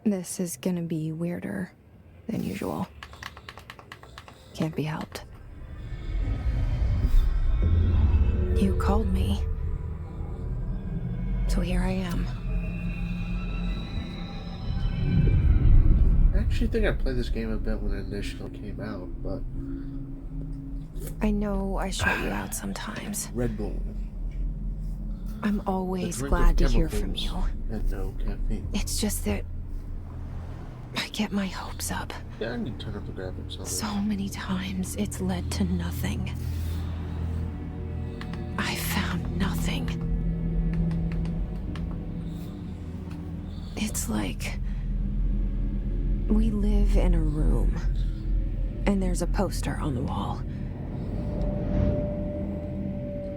This is gonna be weirder than usual. Can't be helped. You called me. So here I am. I actually think I played this game a bit when it initially came out, but... I know I shut you out sometimes. Red Bull. I'm always drink glad to of hear from you. And no caffeine. It's just that I get my hopes up. Yeah, I need to turn up the graphics on So many times it's led to nothing. I found nothing. It's like we live in a room, and there's a poster on the wall.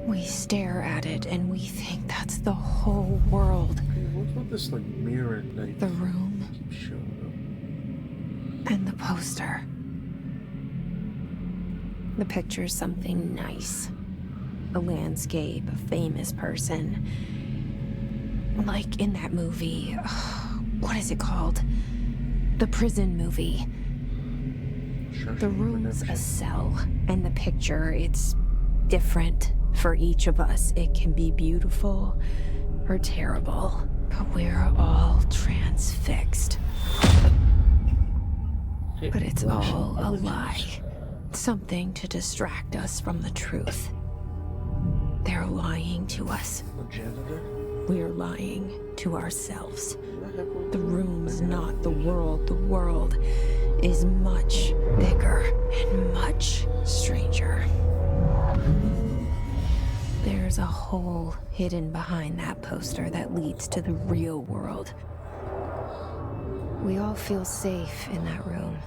We stare at it, and we think that's the whole world. What's with this, like, mirror at night? The room Keeps showing and the poster. The picture's something nice. A landscape, a famous person. Like in that movie, what is it called? The prison movie. up. The room's a cell, and the picture, it's different for each of us. It can be beautiful or terrible, but we're all transfixed. But it's all a lie. Something to distract us from the truth. They're lying to us. The janitor? We're lying to ourselves. The room's not the world. The world is much bigger and much stranger. There's a hole hidden behind that poster that leads to the real world. We all feel safe in that room.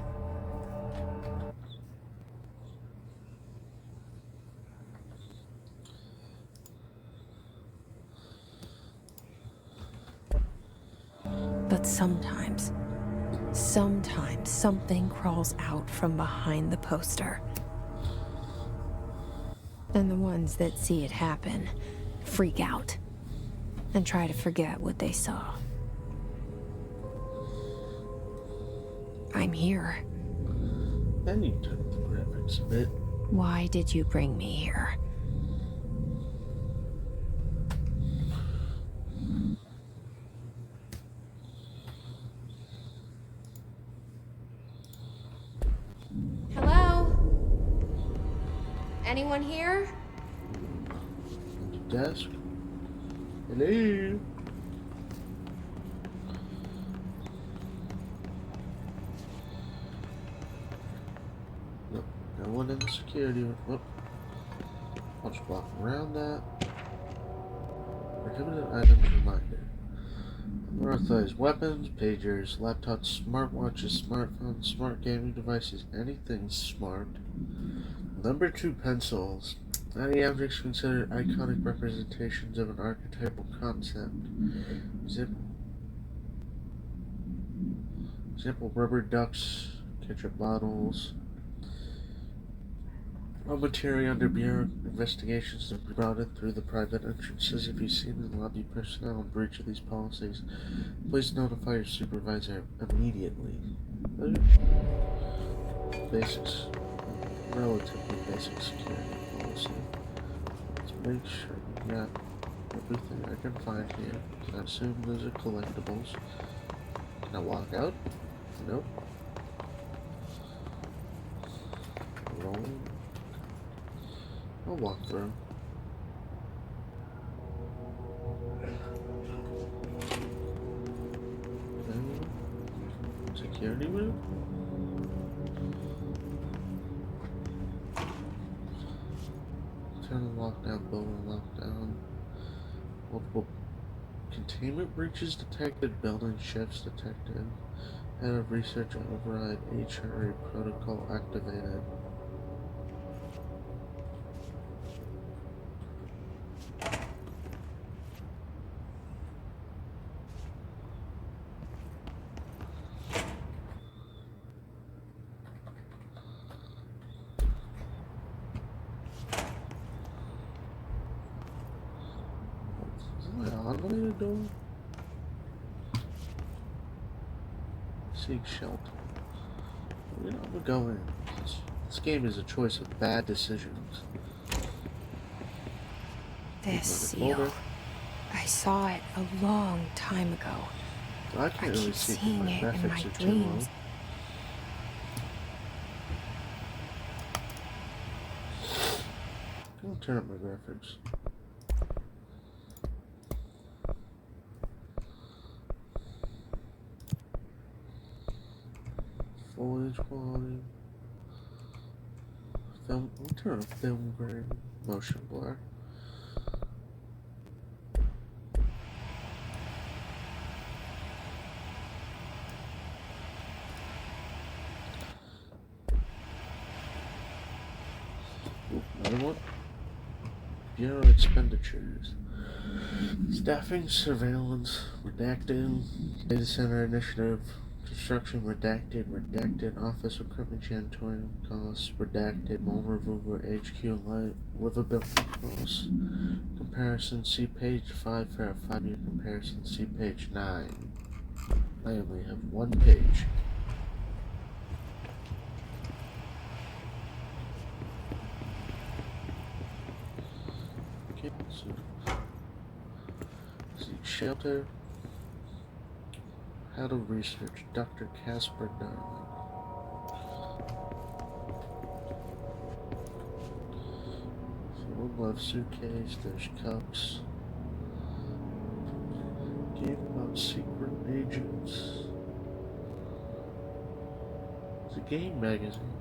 But sometimes something crawls out from behind the poster. And the ones that see it happen freak out and try to forget what they saw. I'm here. I need to turn up the graphics a bit. Why did you bring me here? Hello? Anyone here? Desk? Hello? No, no one in the security room. Whoop. I'll just walk around that. Prohibited items reminder. Unauthorized weapons, pagers, laptops, smartwatches, smartphones, smart gaming devices, anything smart. Number 2 pencils. Any objects considered iconic representations of an archetypal concept. Example, rubber ducks, ketchup bottles. Raw material under Bureau investigations to be routed through the private entrances. If you see any lobby personnel in breach of these policies, please notify your supervisor immediately. Basics. Relatively basic security policy. Let's make sure we got everything I can find here. I assume those are collectibles. Can I walk out? Nope. Roll. I'll walk through. Okay. Security room? Turn lockdown, building lockdown. Multiple containment breaches detected, building shifts detected. Head of research override, HRA protocol activated. Is that my automated door? seek shelter. You know, we're going. This game is a choice of bad decisions. This seal. I saw it a long time ago. I can't really keep see if seeing my it in graphics my are too low. dreams. I'm gonna turn up my graphics. Full image quality. Film. I'll turn up film grain. Motion blur. Ooh, another one. Bureau expenditures. Staffing, surveillance, redacted, data center initiative, construction, redacted, office equipment, janitorial costs, redacted, mole removal, HQ, and livability costs. Comparison, see page 5 for a 5-year comparison, see page 9. I only have one page. Okay, so seek shelter. How to research Dr. Casper Darling. So one left suitcase, there's cups. Game about secret agents. It's a game magazine.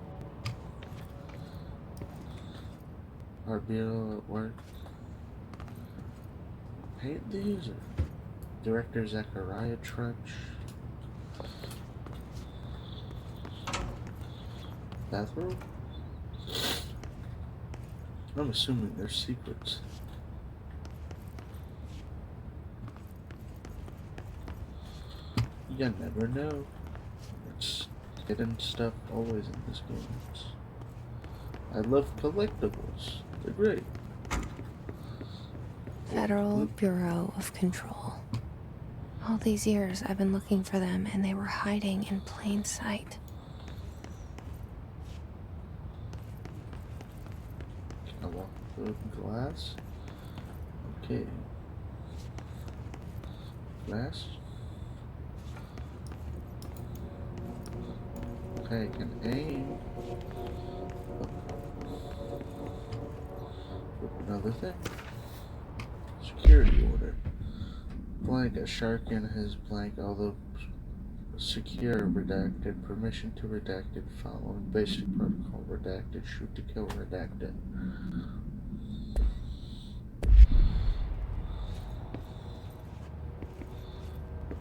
RBO at work. Paint these or Director Zachariah Trench. Bathroom? I'm assuming they're secrets. You never know. It's hidden stuff always in this game. I love collectibles. They're great. Federal Bureau of Control. All these years I've been looking for them and they were hiding in plain sight. Can I walk through the glass? Okay. Glass. Okay, I can aim. Another thing. Security order. Blank, a shark in his blank, although secure, redacted, permission to redacted, following basic protocol, redacted, shoot to kill, redacted.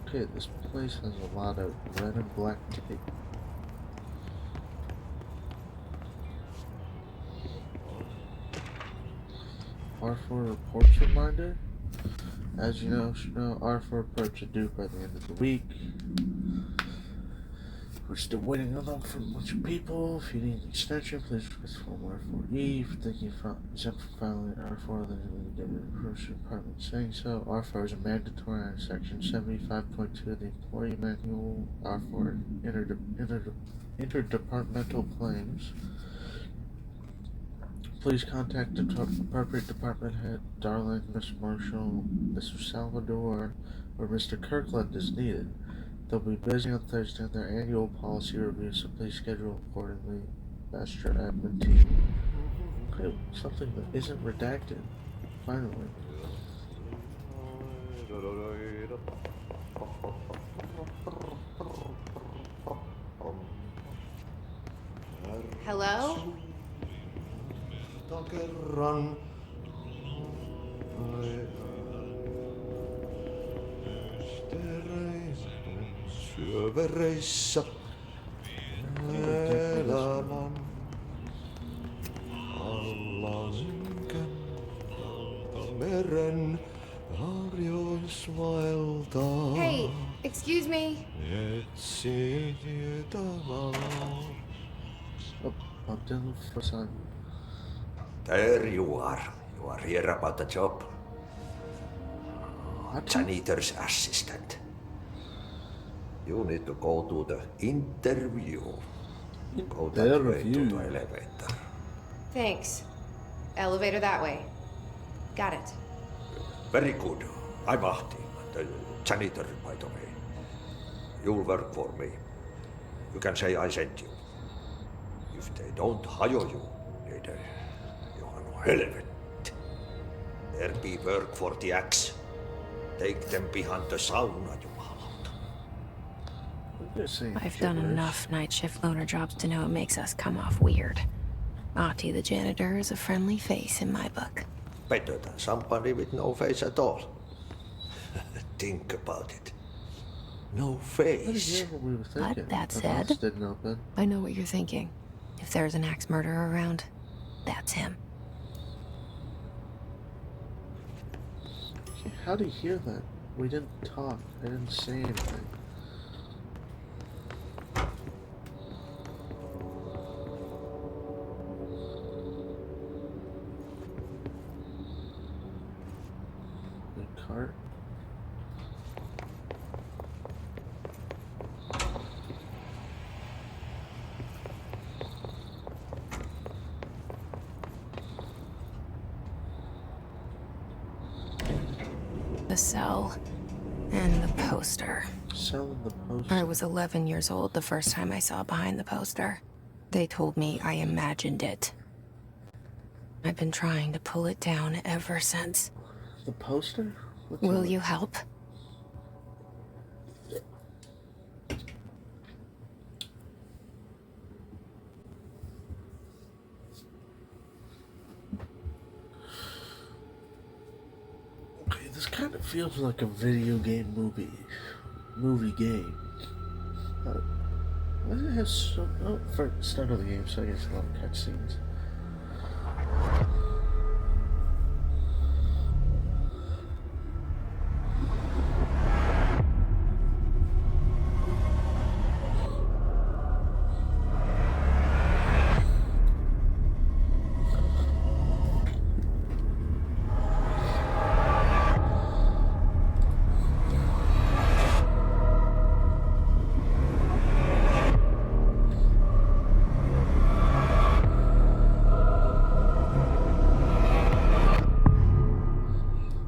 Okay, this place has a lot of red and black tape. R4 reports reminder. As you know, R4 reports are due by the end of the week. We're still waiting on them from a bunch of people. If you need an extension, please request Form R4E. If thinking of exempt from filing R4, then you need to get the Grocery Department saying so. R4 is a mandatory under Section 75.2 of the Employee Manual. R4 interdepartmental claims. Please contact the appropriate department head, Darling, Mr. Marshall, Mr. Salvador, or Mr. Kirkland as needed. They'll be busy on Thursday on their annual policy review, so please schedule accordingly. That's your admin team. Okay, something that isn't redacted. Finally. Hello? Kerran syövereissä elämän alla synkän meren harjoisvaeltaa. Hey, excuse me. Etsi tietä valaa. Oh, bumped in for some. There you are. You are here about the job. Janitor's assistant. You need to go to the interview. Go that way to Interview. the elevator. Thanks. Elevator that way. Got it. Very good. I'm Ahti, the janitor, by the way. You'll work for me. You can say I sent you. If they don't hire you, you are no helvet. There be work for the axe. Take them behind the sauna, jumalauta. They're saying I've done gibberish. enough night shift loner jobs to know it makes us come off weird. Ahti the janitor is a friendly face in my book. Better than somebody with no face at all. Think about it. No I didn't face. hear what we were thinking. that The said- house didn't open. I know what you're thinking. If there's an axe murderer around, that's him. Okay, how do you hear that? We didn't talk. I didn't say anything. The cart. The cell and the poster. Selling the post. I was 11 years old the first time I saw behind the poster. They told me I imagined it. I've been trying to pull it down ever since. The poster? What's Will on it? you help? Okay, this kind of feels like a video game movie game. Why does it have so? Oh, for the start of the game, so I guess a lot of cutscenes.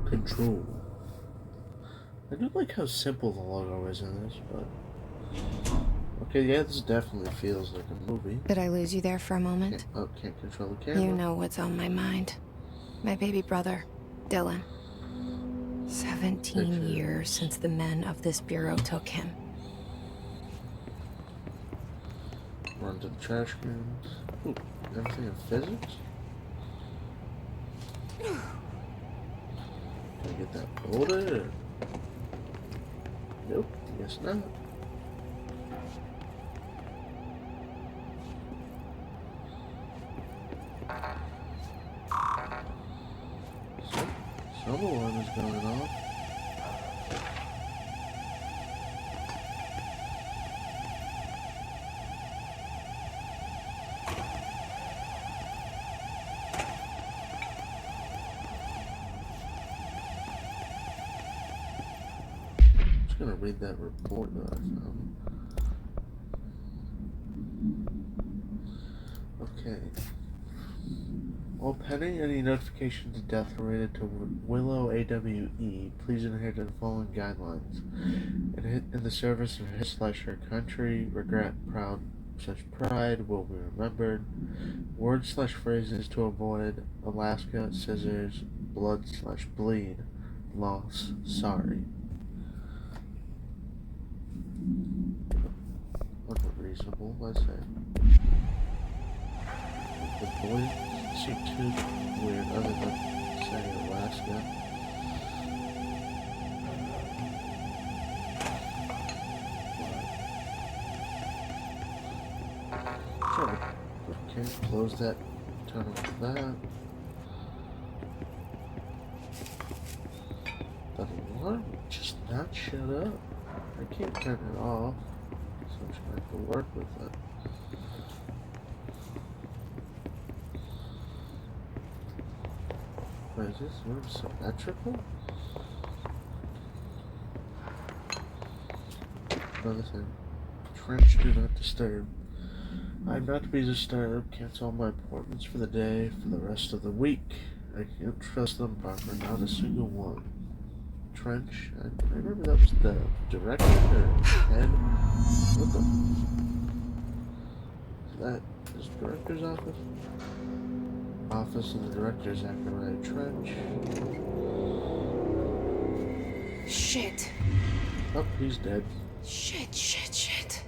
Control. I do like how simple the logo is in this, but okay, yeah, this definitely feels like a movie. Did I lose you there for a moment? Can't control the camera. You know what's on my mind. My baby brother, Dylan. 17 Picture. years since the men of this bureau took him. Run to the trash cans. Ooh, everything in physics? Can I get that folder? Nope, guess not. Some alarm is going off. I'm just gonna read that report that I found. Okay. While pending any notifications of death related to Willow AWE, please adhere to the following guidelines. In the service of his/her country, regret, proud, such pride will be remembered. Words/phrases to avoid: Alaska, scissors, blood/bleed, loss, sorry. Unreasonable, I say. The boys seem too weird other than saying Alaska. So, okay, close that, turn off that. The alarm would just not shut up. I can't turn it off, so I'm just gonna have to work with it. Wait, is this room symmetrical? another thing. Trench, do not disturb. I'm not to be disturbed. Cancel all my appointments for the day, for the rest of the week. I can't trust them proper, not a single one. Trench, I remember that was the director or head. What the? Is that his director's office? Office of the director, Zachariah Trench. Shit. Oh, he's dead. Shit, shit, shit.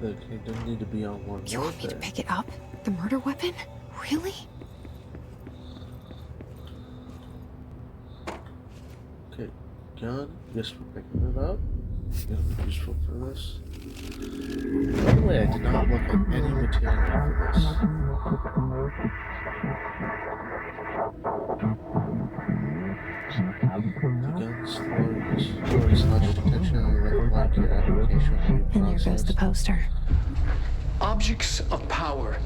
Look, he doesn't need to be on one You want me to there. pick it up? The murder weapon? Really? Okay, gun. Guess we're picking it up. It'll be useful for this. By the way, I did not look at any material for this. The gun storage slash detection and like your application will be And there goes the processed. poster. Objects of power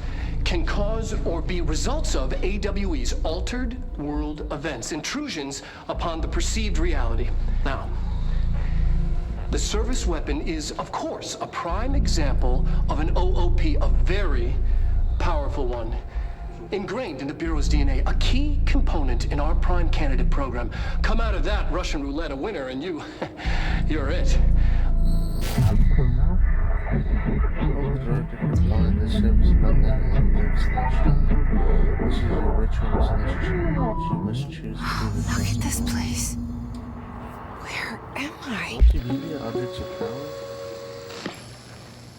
can cause or be results of AWE's altered world events, intrusions upon the perceived reality. Now, the service weapon is, of course, a prime example of an OOP, a very powerful one. Ingrained in the Bureau's DNA, a key component in our prime candidate program. Come out of that Russian roulette a winner and you're it. This service weapon and /. This is your ritual / you must choose to do the Look at this place. Where am I? multimedia objects of power.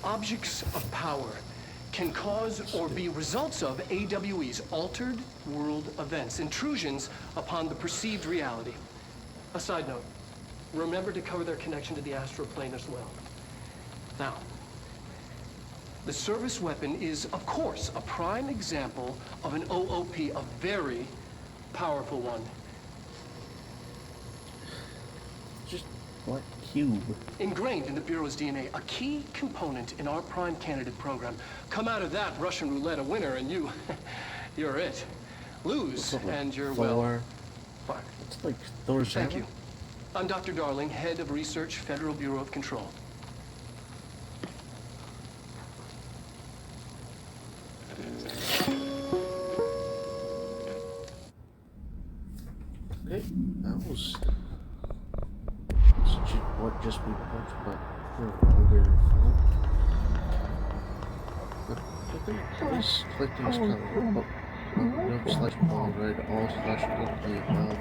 Objects of power can cause or be results of AWE's altered world events, intrusions upon the perceived reality. A side note, remember to cover their connection to the astral plane as well. Now, the service weapon is, of course, a prime example of an OOP, a very powerful one. Just what cube? Ingrained in the Bureau's DNA, a key component in our prime candidate program. Come out of that Russian roulette a winner and you're it. Lose and you're, well, Thor. fuck. It's like Thor's Thank hammer. you. I'm Dr. Darling, Head of Research, Federal Bureau of Control. Okay, that was what just we talked about earlier. I think this collecting is covered. No slash ball, right? All slash the above.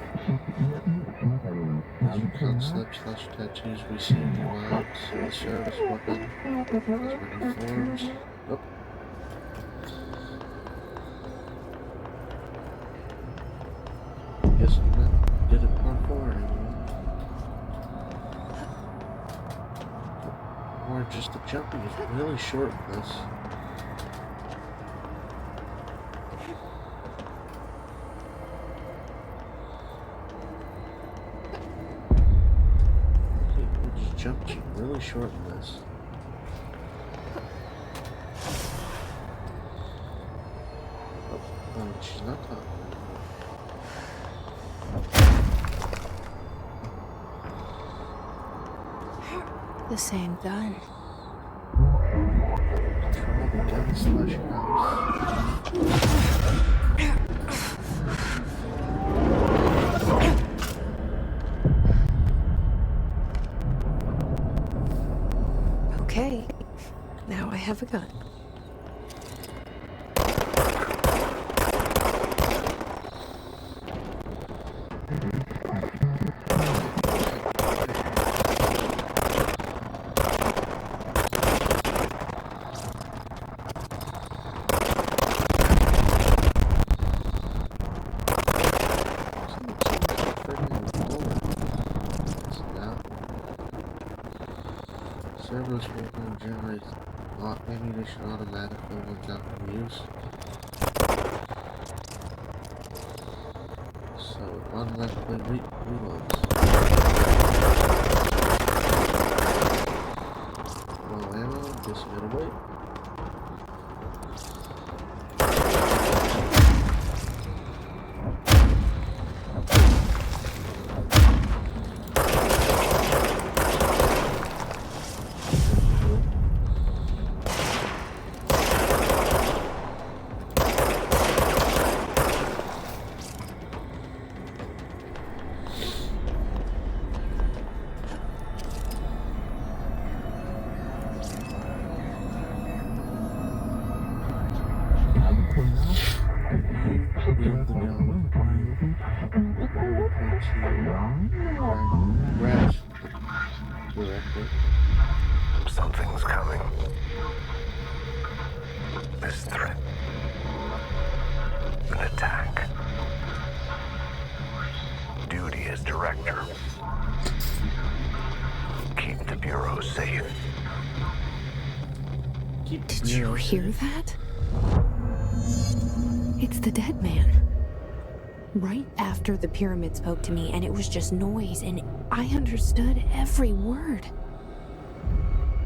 Concept slash tattoos we see in your lives. The service weapon. As many forms. Oh. Guess I'm not good at parkour anymore. Or just the jumping is really short in this. Okay, we just jumped really short in this. Oh, she's not talking. The same gun. Control the gun slash house. Okay. Now I have a gun. Servos will generate ammunition automatically when not in use. So automatically reloads. No ammo, guess you gotta wait. Wield the gun. Grabs the director. Something's coming. This threat. An attack. Duty as director. Keep the Bureau safe. Did you hear that? It's the dead man. Right after the pyramid spoke to me, and it was just noise, and I understood every word.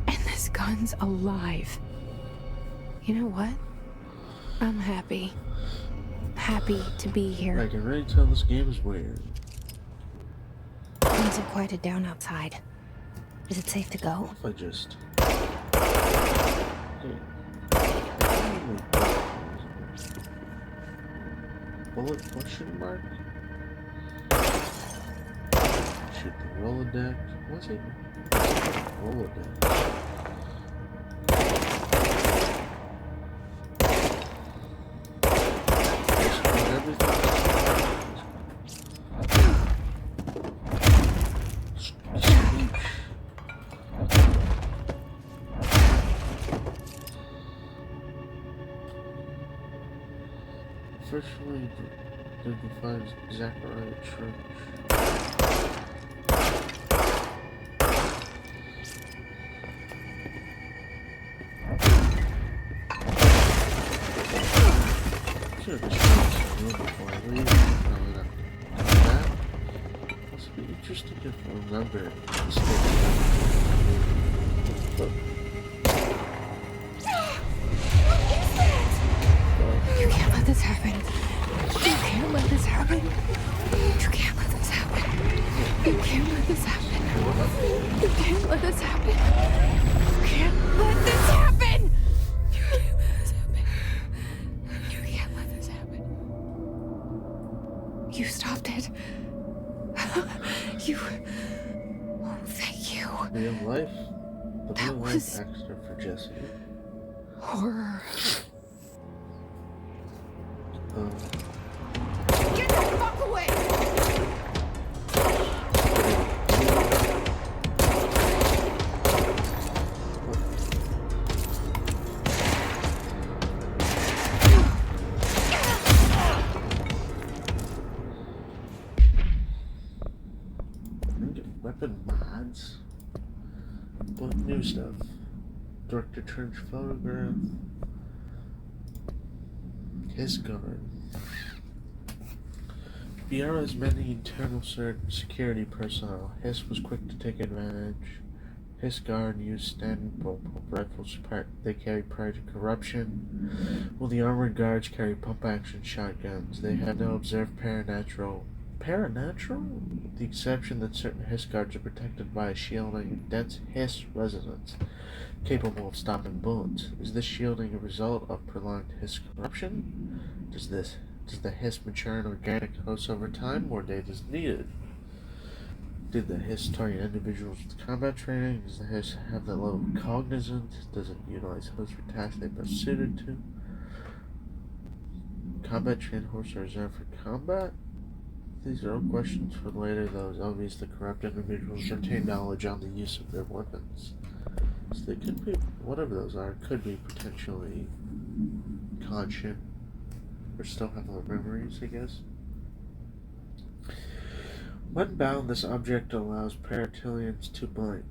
And this gun's alive. You know what? I'm happy. Happy to be here. I can really tell this game is weird. Things have quieted down outside. Is it safe to go? If I just... Bullet question mark? Shoot the Rolodex. What's it? Rolodex. Officially identifies Zachariah Church. Should have just this room before I leave. Probably not do that. This would be interesting if I remember the You can't let this happen. You can't let this happen. You can't let this happen. You can't let this happen. You can't let this happen. You can't let this happen. You can't let this happen. You can't let this happen. You stopped it. You. Oh, thank you. real life. The That real life was- extra for Jesse. Horror. Um, Get the fuck away! weapon mods. But new stuff. Director Trench photograph. His guard. Beyond his many internal security personnel, Hiss was quick to take advantage. His guard used standard purple rifles they carried prior to corruption, while the armored guards carried pump-action shotguns. They had no observed paranatural. Paranatural? With the exception that certain Hiss guards are protected by a shielding of dense Hiss resonance, capable of stopping bullets. Is this shielding a result of prolonged Hiss corruption? Does the Hiss mature in organic hosts over time? More data is needed. Did the Hiss target individuals with combat training? Does the Hiss have that level of cognizance? Does it utilize hosts for tasks they best suited to? Combat trained hosts are reserved for combat? These are all questions for later, though it's obvious the corrupt individuals retain knowledge on the use of their weapons. So they could be, whatever those are, could be potentially conscient, or still have their memories, I guess. When bound, this object allows Paratilians to blank.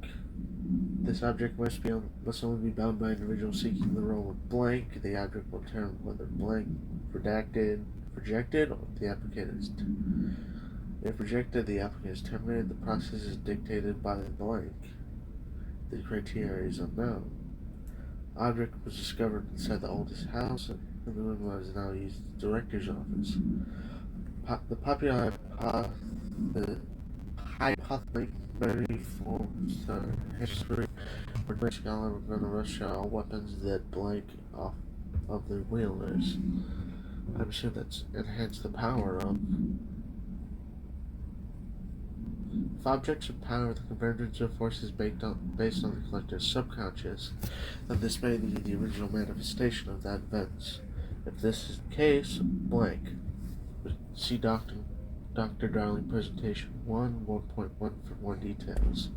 This object must only be bound by individuals seeking the role of blank. The object will determine whether blank, rejected, or the applicant is. If rejected, the applicant is terminated. The process is dictated by the blank. The criteria is unknown. Object was discovered inside the oldest house, and the room is now used as the director's office. The popular hypothetical forms history where the scholar were going to rush all weapons that blank off of their wielders. I'm sure that's enhanced the power of. If objects of power, the convergence of forces based on the collective subconscious, then this may be the original manifestation of that event. If this is the case, blank. See Dr. Darling presentation 1.1 for more details.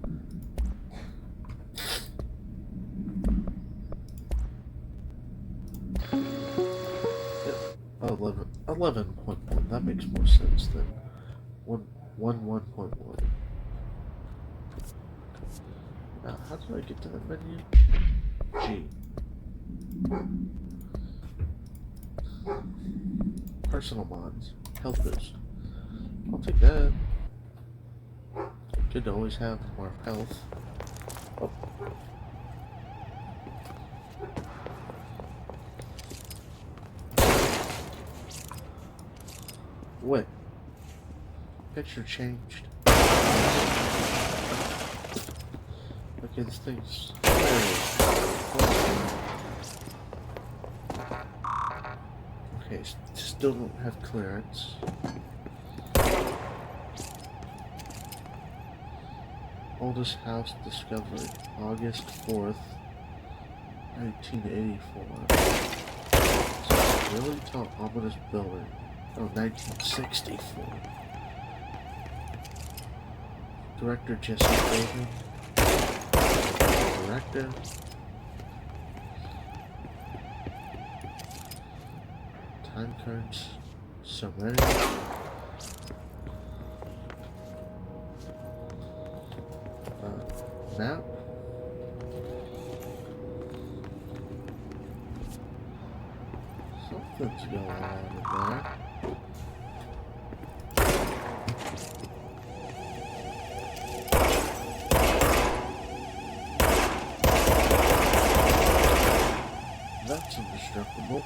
Yep, 11.1. That makes more sense than 1.1. Now, how do I get to that menu? G. Personal mods. Health boost. I'll take that. Good to always have more health. Oh. Wait. Picture changed. Okay, this thing's... Okay, still don't have clearance. Oldest house discovered, August 4th, 1984. So it's really tall, ominous building. Oh, 1964. Director Jesse David. Director. Time cards. So many. Map. Something's going on in there. That's indestructible.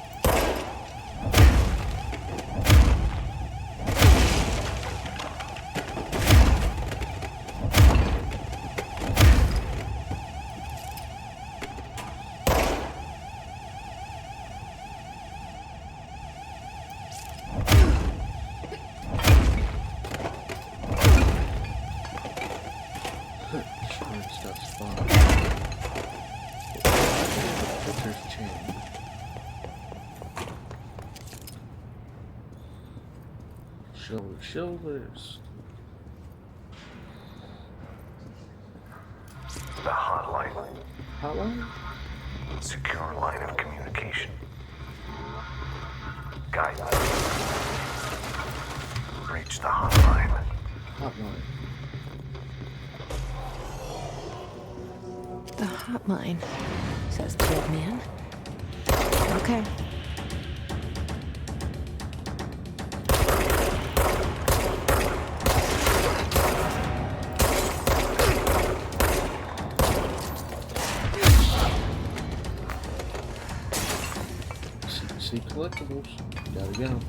Shoulders. The hotline. Hotline? Secure line of communication. Guidance. Reach the hotline. Hotline. The hotline, says the old man. Okay. See collectibles. Gotta get them.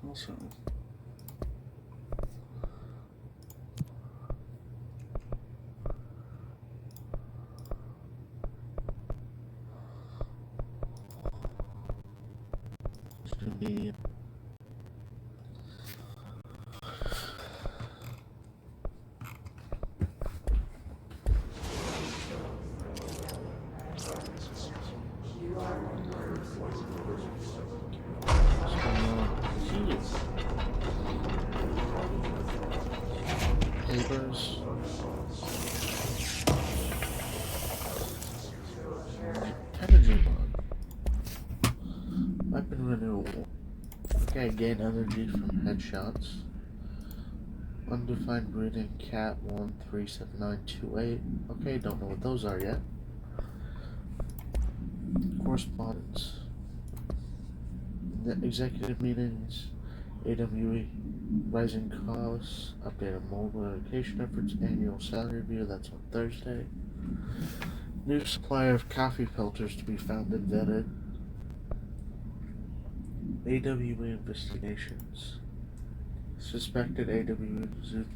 Also, should be papers. Energy mod. Weapon renewal. Okay, gain energy from headshots. Undefined breeding cat 137928. Okay, don't know what those are yet. Correspondence. Executive meetings. AWE. Rising costs. Updated mobile education efforts. Annual salary review. That's on Thursday. New supplier of coffee filters to be found and vetted. AWE investigations. Suspected AWE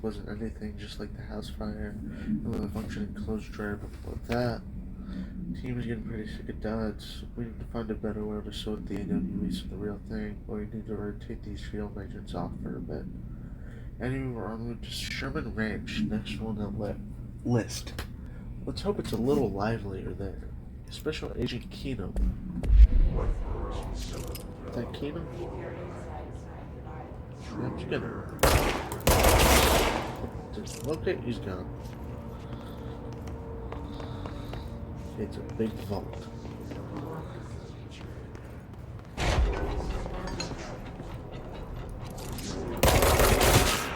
wasn't anything, just like the house fire with a functioning closed drawer before that. The team is getting pretty sick of duds. We need to find a better way to sort the AWEs from the real thing, or we need to rotate these field agents off for a bit. Anyway, we're on route to Sherman Ranch, next on the list. Let's hope it's a little livelier there. Special Agent Keenum. Is that Keenum? I'm just gonna locate. He's gone. It's a big vault.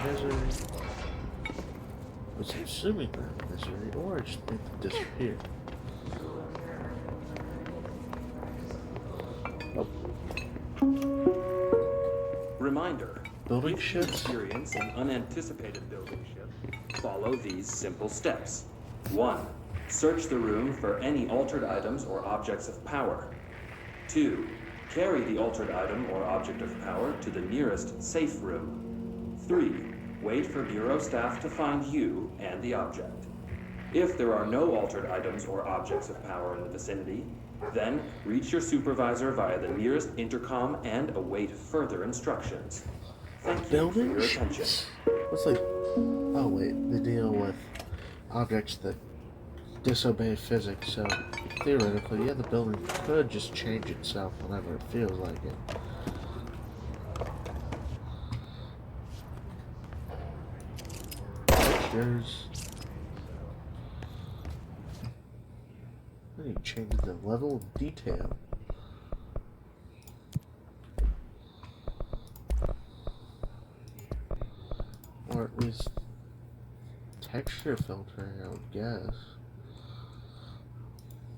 Misery. I was assuming that Misery, or I just think it disappeared. Oh. Reminder. Building If you ships? experience an unanticipated building ship, follow these simple steps. 1. Search the room for any altered items or objects of power. 2. Carry the altered item or object of power to the nearest safe room. 3. Wait for Bureau staff to find you and the object. If there are no altered items or objects of power in the vicinity, then reach your supervisor via the nearest intercom and await further instructions. Thank you for your attention. What's like? Oh wait, they deal with objects that disobey physics. So theoretically, yeah, the building could just change itself whenever it feels like it. Pictures. I need to change the level of detail. Or at least texture filtering, I would guess.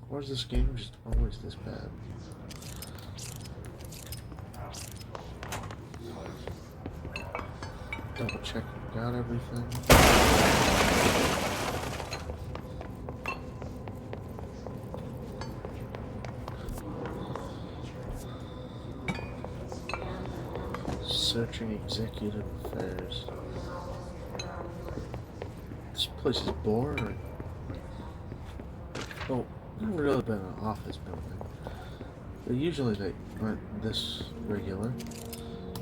Or is this game just always this bad? Double check we got everything. Searching executive affairs. This place is boring. Oh, never really been an office building. But usually they aren't this regular.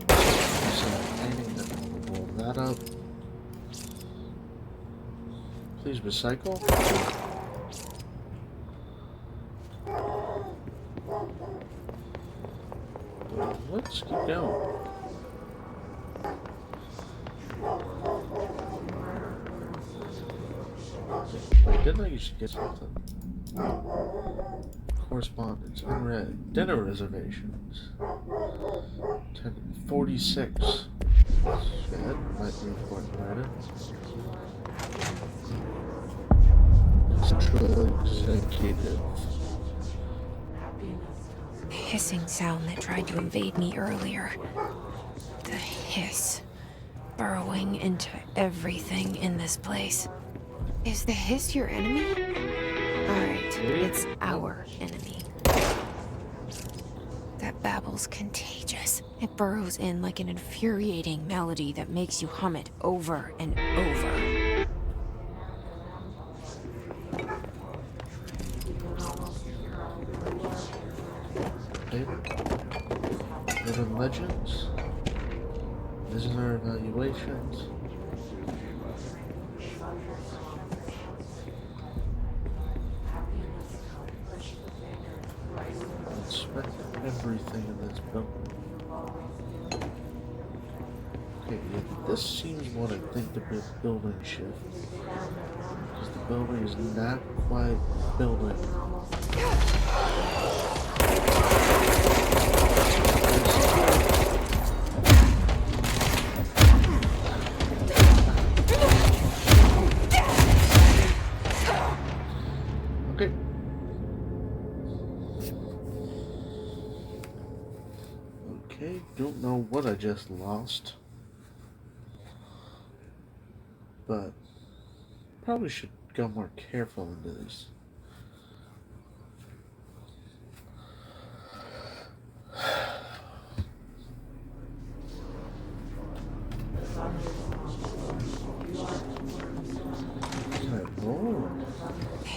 Some painting that will roll that up. Please recycle. Let's keep going. Wait, didn't I used to get something? Correspondence, unread. Dinner reservations. 10:46. That might be important later. Central executive. The hissing sound that tried to invade me earlier. The hiss. Burrowing into everything in this place. Is the hiss your enemy? Alright, it's our enemy. That babble's contagious. It burrows in like an infuriating melody that makes you hum it over and over. Living Legends. Visitor evaluations. Inspect everything in this building. Okay, yeah, this seems what I think to be a building shift. Because the building is not quite building. Okay. Okay, don't know what I just lost. But probably should go more careful into this.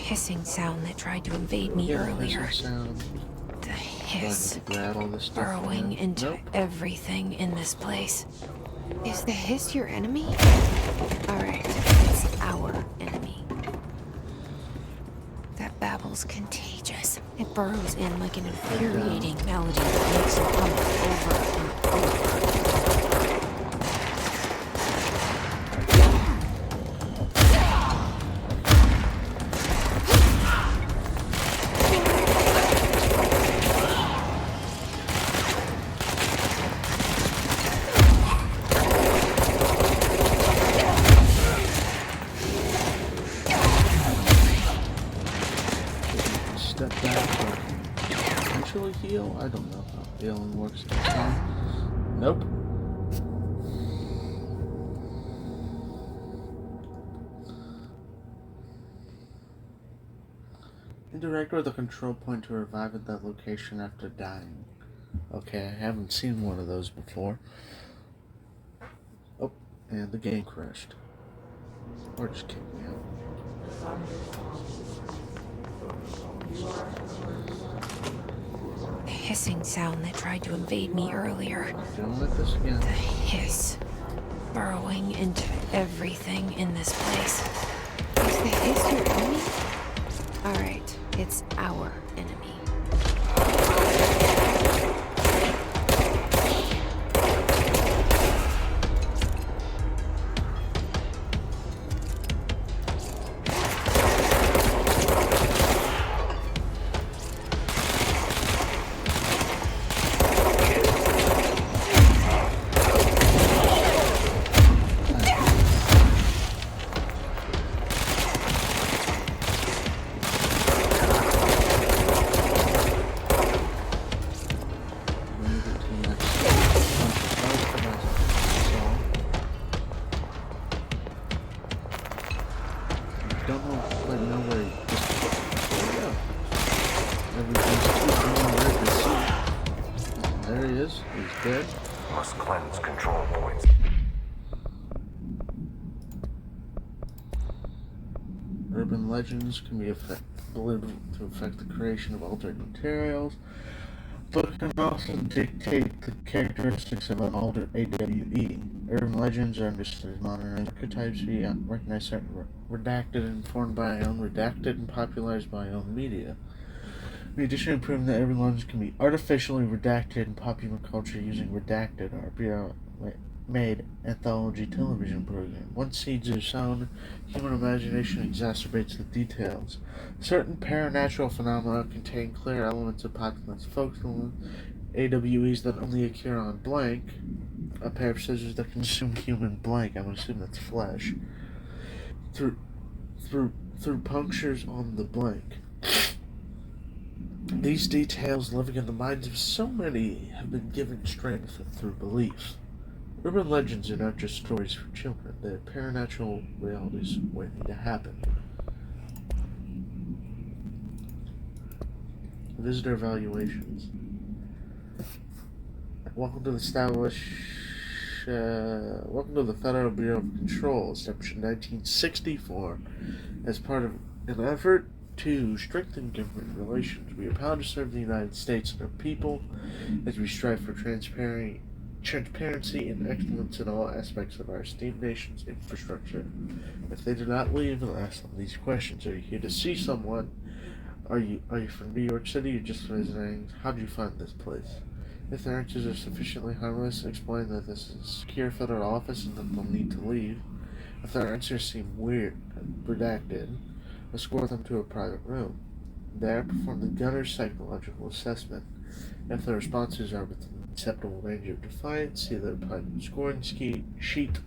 hissing sound that tried to invade me earlier. Sound. The hiss Grab all this stuff. burrowing into Nope. everything in this place. Is the hiss your enemy? Alright, it's our enemy. That babble's contagious. It burrows in like an infuriating melody that makes you hum over and over. Step back or potentially heal? I don't know how healing works. Nope. Interact with the control point to revive at that location after dying. Okay, I haven't seen one of those before. Oh, and the game crashed. Or just kicked me out. The hissing sound that tried to invade me earlier. Don't let this again. The hiss burrowing into everything in this place. Is the hiss your enemy? Alright, it's our enemy. There he is. He's dead. Must cleanse control points. Urban legends can be believed to affect the creation of altered materials, but can also dictate the characteristics of an altered AWE. Urban legends are understood as modern archetypes we recognize certain redacted and formed by unredacted and popularized by own media. We additionally proven that urban legends can be artificially redacted in popular culture using redacted or made anthology television program. Once seeds are sown, human imagination exacerbates the details. Certain paranatural phenomena contain clear elements of popular folklore. AWEs that only occur on blank, a pair of scissors that consume human blank, I'm assuming that's flesh, through punctures on the blank. These details living in the minds of so many have been given strength through belief. Urban legends are not just stories for children, they're paranatural realities waiting to happen. Visitor evaluations. Welcome to the Federal Bureau of Control, established in 1964, as part of an effort to strengthen government relations. We are proud to serve the United States and our people as we strive for transparency and excellence in all aspects of our esteemed nation's infrastructure. If they do not leave, we'll ask them these questions. Are you here to see someone? Are you from New York City or just visiting? How did you find this place? If their answers are sufficiently harmless, explain that this is a secure federal office and that they'll need to leave. If their answers seem weird and redacted, escort them to a private room. There, perform the gunner's psychological assessment. If the responses are within an acceptable range of defiance, see their private scoring sheet,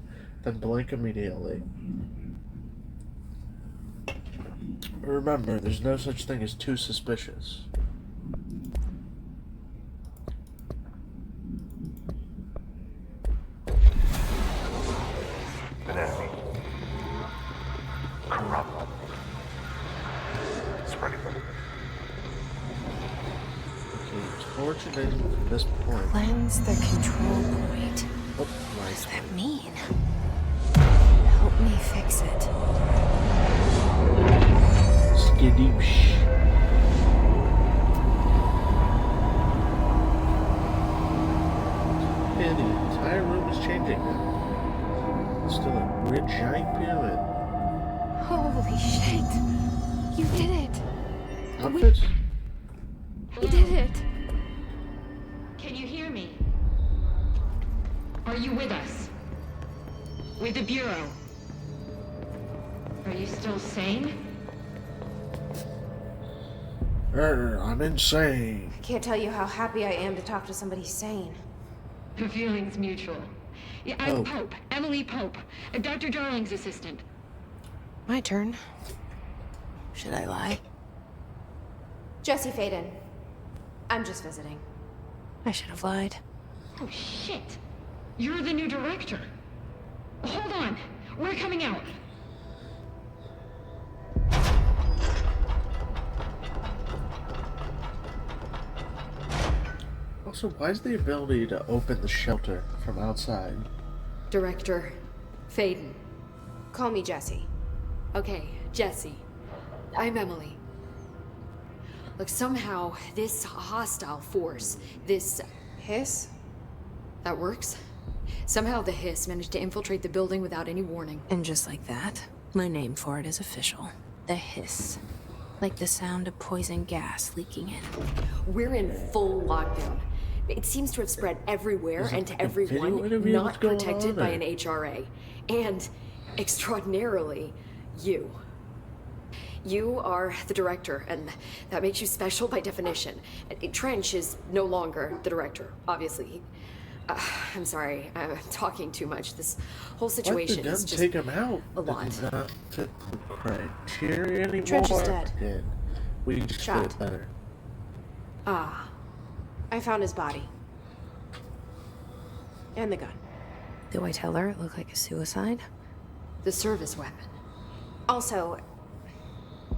then blank immediately. Remember, there's no such thing as too suspicious. An enemy. Corrupt. Spreading them. Okay, it's originating from this point. Cleanse the control point. Oh, What does right. that mean? Help me fix it. Skadoosh. And the entire room is changing now. It's still a great giant pyramid. Holy shit. You did it. Outfits? You did it. Can you hear me? Are you with us? With the Bureau? Are you still sane? I'm insane. I can't tell you how happy I am to talk to somebody sane. The feeling's mutual. Yeah, I'm Oh. Pope, Emily Pope, Dr. Darling's assistant. My turn. Should I lie? Jesse Faden. I'm just visiting. I should have lied. Oh, shit. You're the new director. Hold on. We're coming out. Also, why is the ability to open the shelter from outside? Director Faden. Call me Jesse. Okay, Jesse. I'm Emily. Look, somehow this hostile force, this... Hiss? that works? Somehow the Hiss managed to infiltrate the building without any warning. And just like that, my name for it is official. The Hiss. Like the sound of poison gas leaking in. We're in full lockdown. It seems to have spread everywhere Is it and to like a video everyone interview that's not going protected on, by or- an HRA. And, extraordinarily, you. You are the director, and that makes you special by definition. Trench is no longer the director, obviously. I'm sorry, I'm talking too much. This whole Why situation did is them just take him out? a lot. Did it not fit the criteria anymore? Trench is dead. Yeah. We just Shot. fit it better. Ah. I found his body. And the gun. Do I tell her it looked like a suicide? the service weapon. Also,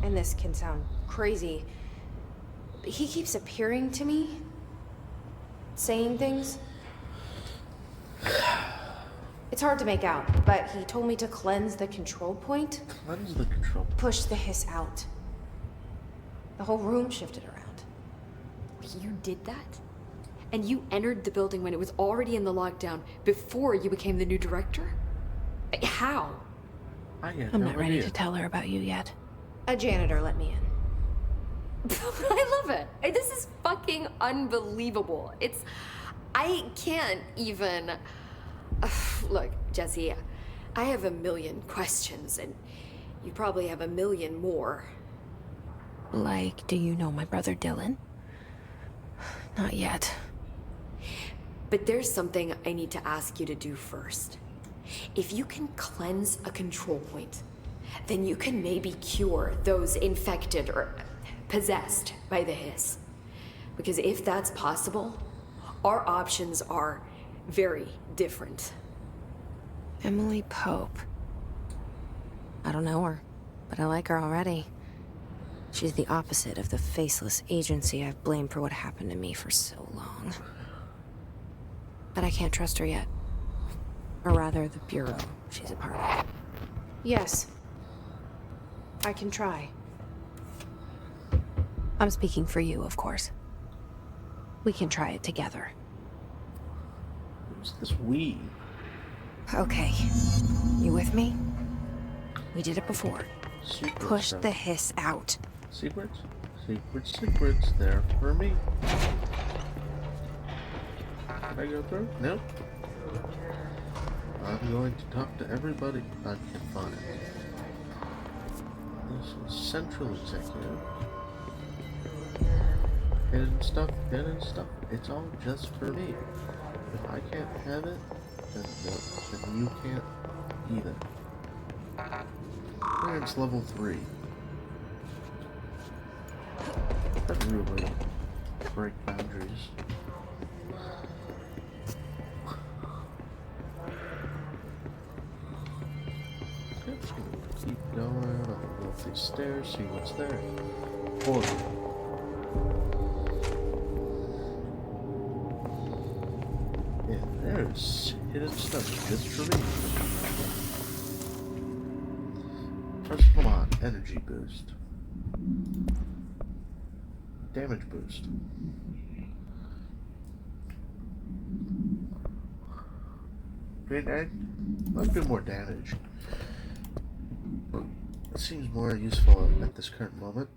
and this can sound crazy, but he keeps appearing to me, saying things. It's hard to make out, but he told me to cleanse the control point, Cleanse the control. push the hiss out. The whole room shifted around. You did that? And you entered the building when it was already in the lockdown before you became the new director? How? I'm not ready to tell her about you yet. A janitor let me in. I love it. This is fucking unbelievable. I can't even... Look, Jesse, I have a million questions, and you probably have a million more. Like, do you know my brother Dylan? Not yet. But there's something I need to ask you to do first. If you can cleanse a control point, then you can maybe cure those infected or possessed by the hiss. Because if that's possible, our options are very different. Emily Pope. I don't know her, but I like her already. She's the opposite of the faceless agency I've blamed for what happened to me for so long. But I can't trust her yet. Or rather, the Bureau she's a part of. Yes. I can try. I'm speaking for you, of course. We can try it together. Who's this we? Okay. You with me? We did it before. Secret Push stuff. the hiss out. Secrets? Secrets there for me. Can I go through? Nope. I'm going to talk to everybody I can find. This is Central Executive. Hidden stuff. It's all just for me. If I can't have it, then you can't either. And it's level 3. That really break boundaries. Okay, just gonna keep going. I'll go up these stairs, see what's there. Portal. Yeah, there's hidden stuff just for me. First, come on, energy boost. Damage boost. Green egg? Let's do more damage. It seems more useful at this current moment.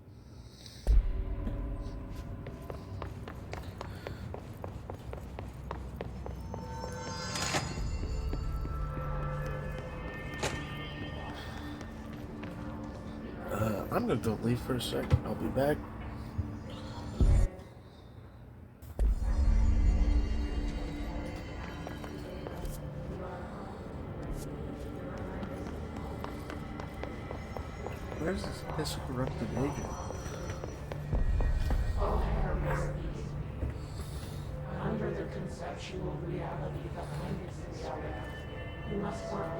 I'm gonna go leave for a second. I'll be back. Where's this corrupted agent? Under the conceptual reality behind this reality, you must work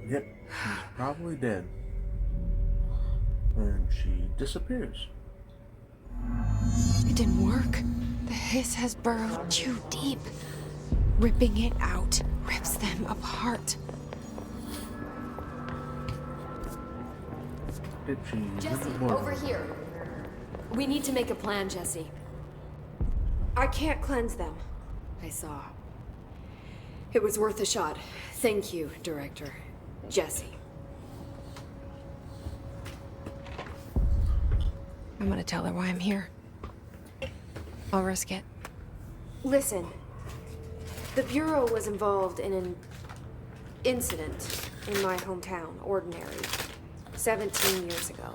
Yep, she's probably dead. And she disappears. It didn't work. The hiss has burrowed too deep. Ripping it out rips them apart. Did she Jesse, even more? over here. We need to make a plan, Jesse. I can't cleanse them. I saw. It was worth a shot. Thank you, Director. Jesse. I'm gonna tell her why I'm here. I'll risk it. Listen, the Bureau was involved in an incident in my hometown, Ordinary, 17 years ago.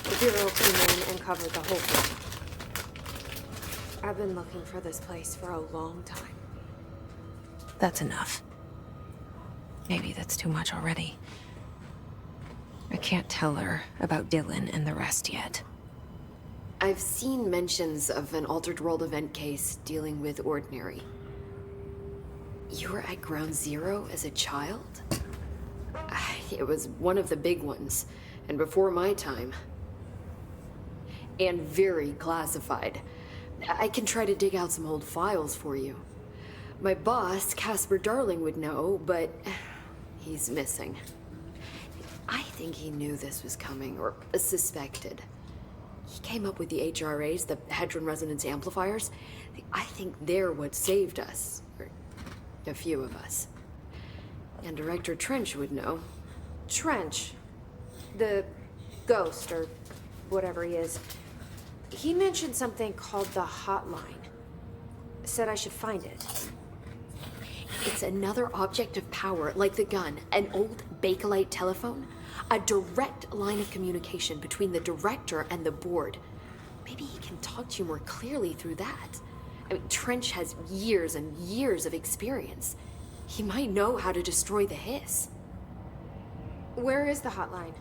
The Bureau came in and covered the whole thing. I've been looking for this place for a long time. That's enough. Maybe that's too much already. I can't tell her about Dylan and the rest yet. I've seen mentions of an Altered World event case dealing with Ordinary. You were at Ground Zero as a child? It was one of the big ones, and before my time. And very classified. I can try to dig out some old files for you. My boss, Casper Darling, would know, but he's missing. I think he knew this was coming, or suspected. He came up with the HRAs, the Hadron Resonance Amplifiers. I think they're what saved us. Or a few of us. And Director Trench would know. Trench, the ghost, or whatever he is, he mentioned something called the Hotline. Said I should find it. It's another object of power, like the gun, an old Bakelite telephone. A direct line of communication between the director and the board. Maybe he can talk to you more clearly through that. I mean, Trench has years and years of experience. He might know how to destroy the hiss. Where is the hotline?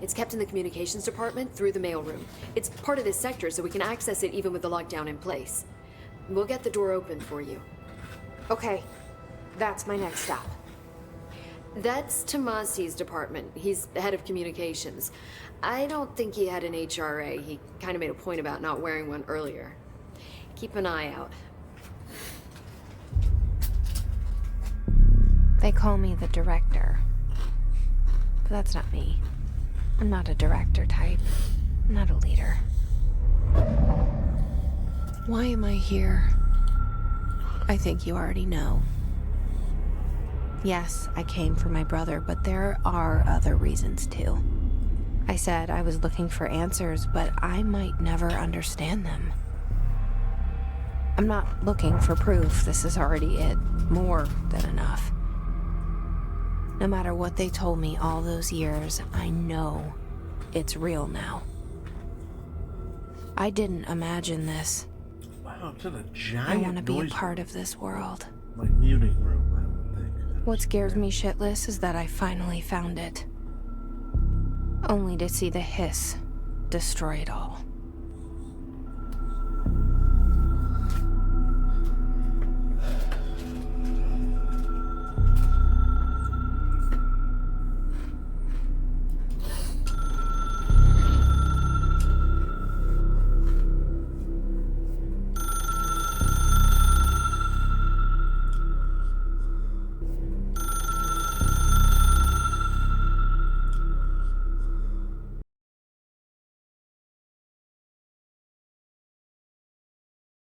It's kept in the communications department through the mailroom. It's part of this sector, so we can access it even with the lockdown in place. We'll get the door open for you. Okay, that's my next stop. That's Tomasi's department. He's the head of communications. I don't think he had an HRA. He kind of made a point about not wearing one earlier. Keep an eye out. They call me the director. But that's not me. I'm not a director type. I'm not a leader. Why am I here? I think you already know. Yes, I came for my brother, but there are other reasons too. I said I was looking for answers, but I might never understand them. I'm not looking for proof. This is already it. More than enough. No matter what they told me all those years, I know it's real now. I didn't imagine this. Wow, it's in a giant I want to be a noise part of this world. like muting room, I would think. What scares me shitless is that I finally found it. Only to see the hiss destroy it all.